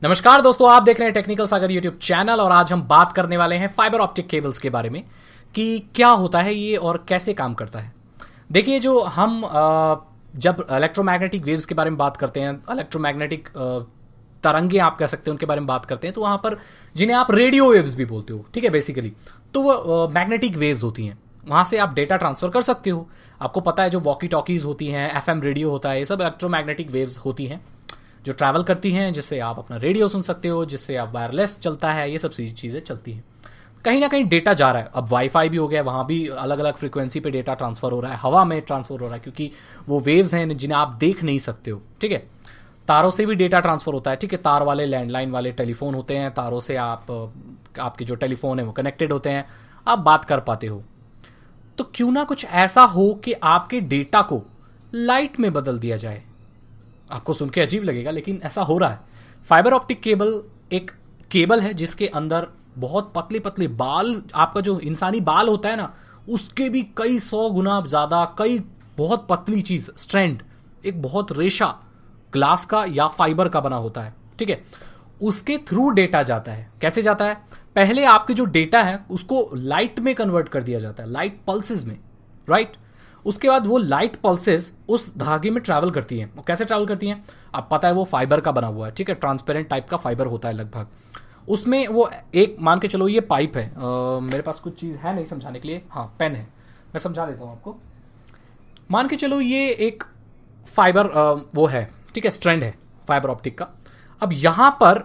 नमस्कार दोस्तों, आप देख रहे हैं टेक्निकल सागर यूट्यूब चैनल और आज हम बात करने वाले हैं फाइबर ऑप्टिक केबल्स के बारे में कि क्या होता है ये और कैसे काम करता है। देखिए, जो हम जब इलेक्ट्रोमैग्नेटिक वेव्स के बारे में बात करते हैं, इलेक्ट्रोमैग्नेटिक तरंगे आप कह सकते हैं, उनके बारे में बात करते हैं, तो वहां पर जिन्हें आप रेडियो वेव्स भी बोलते हो, ठीक है, बेसिकली तो वो मैग्नेटिक वेव्स होती हैं। वहां से आप डेटा ट्रांसफर कर सकते हो। आपको पता है जो वॉकी टॉकीज होती हैं, एफएम रेडियो होता है, ये सब इलेक्ट्रोमैग्नेटिक वेव्स होती हैं जो ट्रैवल करती हैं, जिससे आप अपना रेडियो सुन सकते हो, जिससे आप वायरलेस चलता है, ये सब चीजें चलती हैं। कहीं ना कहीं डेटा जा रहा है। अब वाईफाई भी हो गया, वहां भी अलग अलग फ्रीक्वेंसी पे डेटा ट्रांसफर हो रहा है, हवा में ट्रांसफर हो रहा है, क्योंकि वो वेव्स हैं जिन्हें आप देख नहीं सकते हो, ठीक है। तारों से भी डेटा ट्रांसफर होता है, ठीक है। तार वाले लैंडलाइन वाले टेलीफोन होते हैं, तारों से आपके जो टेलीफोन है वो कनेक्टेड होते हैं, आप बात कर पाते हो। तो क्यों ना कुछ ऐसा हो कि आपके डेटा को लाइट में बदल दिया जाए। आपको सुन के अजीब लगेगा, लेकिन ऐसा हो रहा है। फाइबर ऑप्टिक केबल एक केबल है जिसके अंदर बहुत पतले पतले बाल, आपका जो इंसानी बाल होता है ना, उसके भी कई 100 गुना ज्यादा, कई बहुत पतली चीज, स्ट्रैंड, एक बहुत रेशा ग्लास का या फाइबर का बना होता है, ठीक है। उसके थ्रू डेटा जाता है। कैसे जाता है? पहले आपके जो डेटा है उसको लाइट में कन्वर्ट कर दिया जाता है, लाइट पल्सेस में, राइट। उसके बाद वो लाइट पल्सेस उस धागे में ट्रैवल करती हैं। कैसे ट्रैवल करती हैं? आप पता है वो फाइबर का बना हुआ है, ठीक है, ट्रांसपेरेंट टाइप का फाइबर होता है लगभग। उसमें वो एक, मान के चलो ये पाइप है, मेरे पास कुछ चीज है नहीं समझाने के लिए, हाँ पेन है, मैं समझा देता हूं आपको। मान के चलो ये एक फाइबर वो है, ठीक है, स्ट्रैंड है फाइबर ऑप्टिक का। अब यहां पर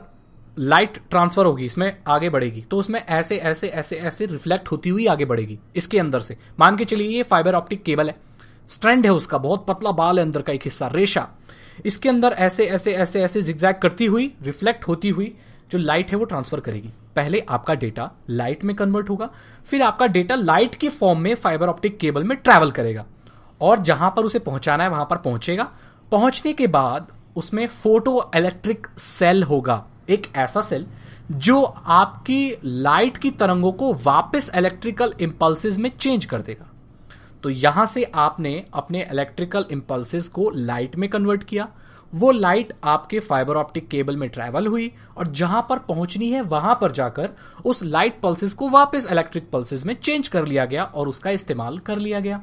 लाइट ट्रांसफर होगी, इसमें आगे बढ़ेगी, तो उसमें ऐसे ऐसे ऐसे ऐसे रिफ्लेक्ट होती हुई आगे बढ़ेगी इसके अंदर से। मान के चलिए ये फाइबर ऑप्टिक केबल है, स्ट्रैंड है उसका, बहुत पतला बाल है अंदर का एक हिस्सा, रेशा। इसके अंदर ऐसे ऐसे ऐसे ऐसे जिगजैग करती हुई, रिफ्लेक्ट होती हुई जो लाइट है वो ट्रांसफर करेगी। पहले आपका डेटा लाइट में कन्वर्ट होगा, फिर आपका डेटा लाइट के फॉर्म में फाइबर ऑप्टिक केबल में ट्रैवल करेगा और जहां पर उसे पहुंचाना है वहां पर पहुंचेगा। पहुंचने के बाद उसमें फोटो इलेक्ट्रिक सेल होगा, एक ऐसा सेल जो आपकी लाइट की तरंगों को वापस इलेक्ट्रिकल इंपल्सेस में चेंज कर देगा। तो यहां से आपने अपने इलेक्ट्रिकल इंपल्सेस को लाइट में कन्वर्ट किया, वो लाइट आपके फाइबर ऑप्टिक केबल में ट्रैवल हुई और जहां पर पहुंचनी है वहां पर जाकर उस लाइट पल्सेस को वापस इलेक्ट्रिक पल्सेस में चेंज कर लिया गया और उसका इस्तेमाल कर लिया गया।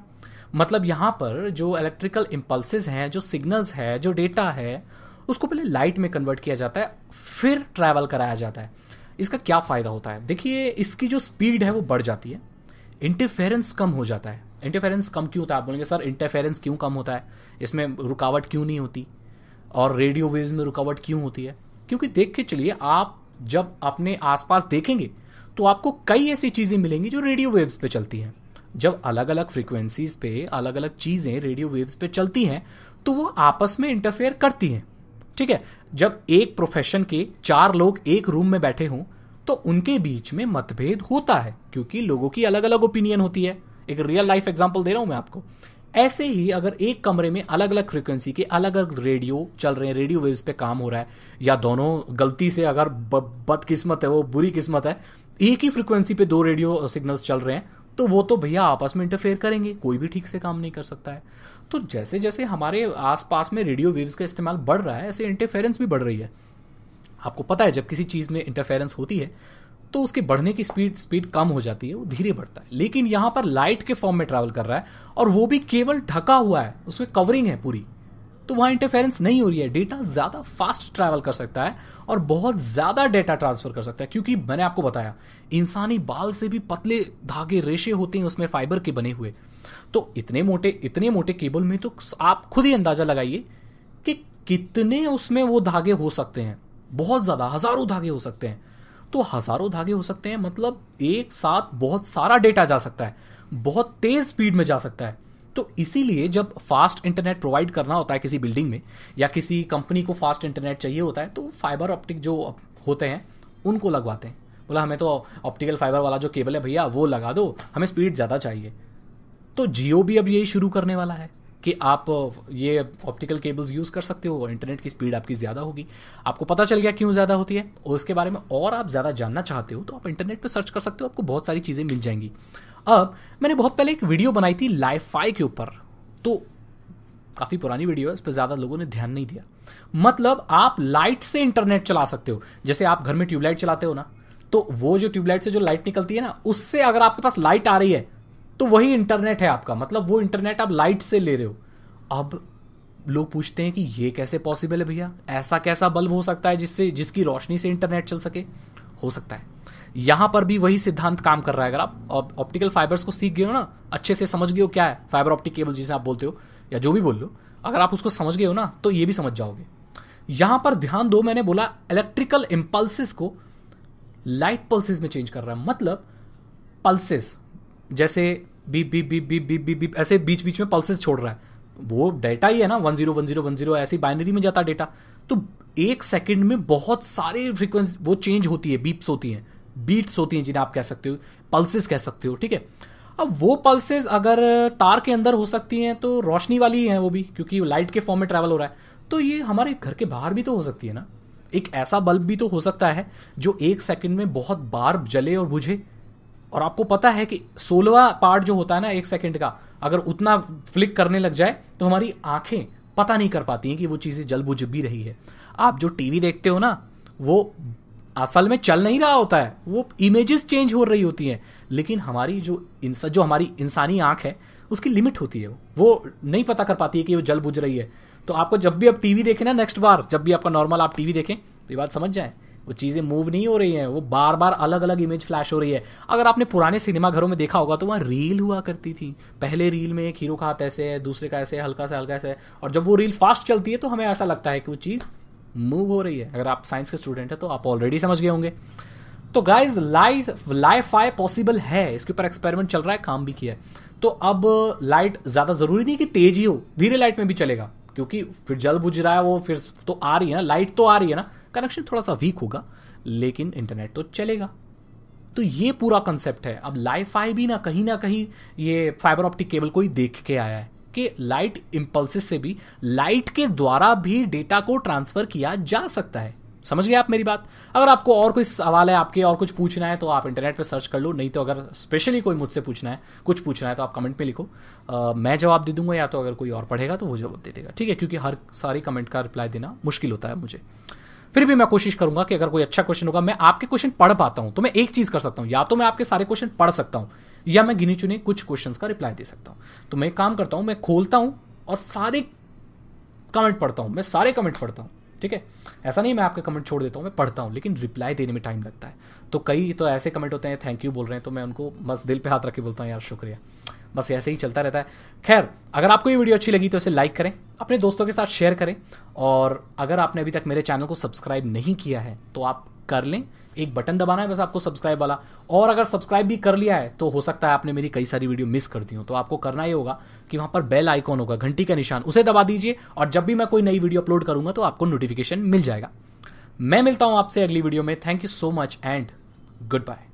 मतलब यहां पर जो इलेक्ट्रिकल इंपल्सेस हैं, जो सिग्नल्स है, जो डेटा है, उसको पहले लाइट में कन्वर्ट किया जाता है, फिर ट्रैवल कराया जाता है। इसका क्या फायदा होता है? देखिए, इसकी जो स्पीड है वो बढ़ जाती है, इंटरफेरेंस कम हो जाता है। इंटरफेरेंस कम क्यों होता है? आप बोलेंगे सर इंटरफेरेंस क्यों कम होता है, इसमें रुकावट क्यों नहीं होती, और रेडियो वेव्स में रुकावट क्यों होती है? क्योंकि देख के चलिए, आप जब अपने आसपास देखेंगे तो आपको कई ऐसी चीजें मिलेंगी जो रेडियो वेव्स पे चलती हैं। जब अलग अलग फ्रीक्वेंसीज पे अलग अलग चीजें रेडियो वेव्स पे चलती हैं तो वो आपस में इंटरफेयर करती हैं, ठीक है। जब एक प्रोफेशन के 4 लोग एक रूम में बैठे हों तो उनके बीच में मतभेद होता है, क्योंकि लोगों की अलग अलग ओपिनियन होती है। एक रियल लाइफ एग्जांपल दे रहा हूं मैं आपको। ऐसे ही अगर एक कमरे में अलग अलग फ्रीक्वेंसी के अलग अलग रेडियो चल रहे हैं, रेडियो वेव्स पे काम हो रहा है, या दोनों गलती से, अगर बदकिस्मत है, वो बुरी किस्मत है, एक ही फ्रीक्वेंसी पे 2 रेडियो सिग्नल्स चल रहे हैं, तो वो तो भैया आपस में इंटरफेयर करेंगे, कोई भी ठीक से काम नहीं कर सकता है। तो जैसे जैसे हमारे आसपास में रेडियो वेव्स का इस्तेमाल बढ़ रहा है, ऐसे इंटरफेरेंस भी बढ़ रही है। आपको पता है जब किसी चीज में इंटरफेरेंस होती है तो उसके बढ़ने की स्पीड कम हो जाती है, वो धीरे बढ़ता है। लेकिन यहां पर लाइट के फॉर्म में ट्रैवल कर रहा है और वो भी केवल ढका हुआ है, उसमें कवरिंग है पूरी, तो वहां इंटरफेरेंस नहीं हो रही है। डेटा ज्यादा फास्ट ट्रैवल कर सकता है और बहुत ज्यादा डेटा ट्रांसफर कर सकता है, क्योंकि मैंने आपको बताया इंसानी बाल से भी पतले धागे, रेशे होते हैं उसमें फाइबर के बने हुए। तो इतने मोटे केबल में तो आप खुद ही अंदाजा लगाइए कि कितने उसमें वो धागे हो सकते हैं। बहुत ज्यादा, हजारों धागे हो सकते हैं। तो हजारों धागे हो सकते हैं, मतलब एक साथ बहुत सारा डेटा जा सकता है, बहुत तेज स्पीड में जा सकता है। तो इसीलिए जब फास्ट इंटरनेट प्रोवाइड करना होता है किसी बिल्डिंग में, या किसी कंपनी को फास्ट इंटरनेट चाहिए होता है, तो फाइबर ऑप्टिक जो होते हैं उनको लगवाते हैं। बोला हमें तो ऑप्टिकल फाइबर वाला जो केबल है भैया वो लगा दो, हमें स्पीड ज्यादा चाहिए। तो जियो भी अब यही शुरू करने वाला है कि आप ये ऑप्टिकल केबल्स यूज कर सकते हो और इंटरनेट की स्पीड आपकी ज्यादा होगी। आपको पता चल गया क्यों ज्यादा होती है, और इसके बारे में और आप ज्यादा जानना चाहते हो तो आप इंटरनेट पर सर्च कर सकते हो, आपको बहुत सारी चीजें मिल जाएंगी। अब मैंने बहुत पहले एक वीडियो बनाई थी लाईफाई के ऊपर, तो काफ़ी पुरानी वीडियो है, इस पर ज़्यादा लोगों ने ध्यान नहीं दिया। मतलब आप लाइट से इंटरनेट चला सकते हो। जैसे आप घर में ट्यूबलाइट चलाते हो ना, तो वो जो ट्यूबलाइट से जो लाइट निकलती है ना, उससे अगर आपके पास लाइट आ रही है तो वही इंटरनेट है आपका। मतलब वो इंटरनेट आप लाइट से ले रहे हो। अब लोग पूछते हैं कि ये कैसे पॉसिबल है भैया, ऐसा कैसा बल्ब हो सकता है जिसकी रोशनी से इंटरनेट चल सके? हो सकता है। यहां पर भी वही सिद्धांत काम कर रहा है। अगर आप ऑप्टिकल फाइबर्स को सीख गए हो ना, अच्छे से समझ गए हो क्या है फाइबर ऑप्टिक केबल जिसे आप बोलते हो या जो भी बोल लो, अगर आप उसको समझ गए हो ना तो ये भी समझ जाओगे। यहां पर ध्यान दो, मैंने बोला इलेक्ट्रिकल इंपल्सेस को लाइट पल्सेस में चेंज कर रहा है। मतलब पल्सेस जैसे beep beep beep beep beep beep beep ऐसे बीच बीच में पल्सेस छोड़ रहा है, वो डेटा ही है ना, 101010 ऐसी बाइनरी में जाता डेटा। तो एक सेकंड में बहुत सारे फ्रीक्वेंसी वो चेंज होती है, बीप्स होती हैं, बीट्स होती हैं, जिन्हें आप कह सकते हो पल्सेस कह सकते हो, ठीक है। अब वो पल्सेस अगर तार के अंदर हो सकती हैं तो रोशनी वाली ही है वो भी, क्योंकि लाइट के फॉर्म में ट्रैवल हो रहा है। तो ये हमारे घर के बाहर भी तो हो सकती है ना। एक ऐसा बल्ब भी तो हो सकता है जो एक सेकंड में बहुत बार जले और बुझे। और आपको पता है कि 16वां पार्ट जो होता है ना एक सेकंड का, अगर उतना फ्लिक करने लग जाए तो हमारी आंखें पता नहीं कर पाती हैं कि वो चीजें जल बुझ भी रही है। आप जो टीवी देखते हो ना, वो असल में चल नहीं रहा होता है, वो इमेजेस चेंज हो रही होती हैं। लेकिन हमारी जो हमारी इंसानी आंख है उसकी लिमिट होती है, वो नहीं पता कर पाती है कि वो जल बुझ रही है। तो आपको जब भी आप टीवी देखें ना, नेक्स्ट बार जब भी आपका नॉर्मल आप टीवी देखें तो ये बात समझ जाए, वो चीजें मूव नहीं हो रही हैं, वो बार बार अलग अलग इमेज फ्लैश हो रही है। अगर आपने पुराने सिनेमा घरों में देखा होगा तो वहां रील हुआ करती थी। पहले रील में एक हीरो का हाथ ऐसे है, दूसरे का ऐसे हल्का सा ऐसे है, और जब वो रील फास्ट चलती है तो हमें ऐसा लगता है कि वो चीज मूव हो रही है। अगर आप साइंस के स्टूडेंट है तो आप ऑलरेडी समझ गए होंगे। तो गाइज लाइफाई पॉसिबल है, इसके ऊपर एक्सपेरिमेंट चल रहा है, काम भी किया है। तो अब लाइट ज्यादा जरूरी नहीं कि तेज ही हो, धीरे लाइट में भी चलेगा, क्योंकि फिर जल बुझ रहा है वो, फिर तो आ रही है ना लाइट, तो आ रही है ना, कनेक्शन थोड़ा सा वीक होगा लेकिन इंटरनेट तो चलेगा। तो ये पूरा कंसेप्ट है। अब लाइफाई भी ना कहीं ये फाइबर ऑप्टिक केबल को ही देख के आया है कि लाइट इंपल्सेस से भी, लाइट के द्वारा भी डेटा को ट्रांसफर किया जा सकता है। समझ गए आप मेरी बात? अगर आपको और कोई सवाल है आपके, और कुछ पूछना है तो आप इंटरनेट पे सर्च कर लो, नहीं तो अगर स्पेशली कोई मुझसे पूछना है, कुछ पूछना है तो आप कमेंट में लिखो, मैं जवाब दे दूंगा, या तो अगर कोई और पढ़ेगा तो वो जवाब दे देगा, ठीक है। क्योंकि हर सारी कमेंट का रिप्लाई देना मुश्किल होता है मुझे। फिर भी मैं कोशिश करूंगा कि अगर कोई अच्छा क्वेश्चन होगा, मैं आपके क्वेश्चन पढ़ पाता हूं तो मैं एक चीज कर सकता हूं, या तो मैं आपके सारे क्वेश्चन पढ़ सकता हूं या मैं गिने चुने कुछ क्वेश्चंस का रिप्लाई दे सकता हूं। तो मैं एक काम करता हूं, मैं खोलता हूं और सारे कमेंट पढ़ता हूं, मैं सारे कमेंट पढ़ता हूं, ठीक है। ऐसा नहीं मैं आपके कमेंट छोड़ देता हूं, मैं पढ़ता हूं, लेकिन रिप्लाई देने में टाइम लगता है। तो कई तो ऐसे कमेंट होते हैं थैंक यू बोल रहे हैं, तो मैं उनको बस दिल पे हाथ रख के बोलता हूं यार शुक्रिया। बस ऐसे ही चलता रहता है। खैर, अगर आपको ये वीडियो अच्छी लगी तो इसे लाइक करें, अपने दोस्तों के साथ शेयर करें, और अगर आपने अभी तक मेरे चैनल को सब्सक्राइब नहीं किया है तो आप कर लें। एक बटन दबाना है बस आपको सब्सक्राइब वाला, और अगर सब्सक्राइब भी कर लिया है तो हो सकता है आपने मेरी कई सारी वीडियो मिस कर दी हो, तो आपको करना ही होगा कि वहां पर बेल आइकॉन होगा, घंटी का निशान, उसे दबा दीजिए, और जब भी मैं कोई नई वीडियो अपलोड करूंगा तो आपको नोटिफिकेशन मिल जाएगा। मैं मिलता हूं आपसे अगली वीडियो में। Thank you so much and good bye.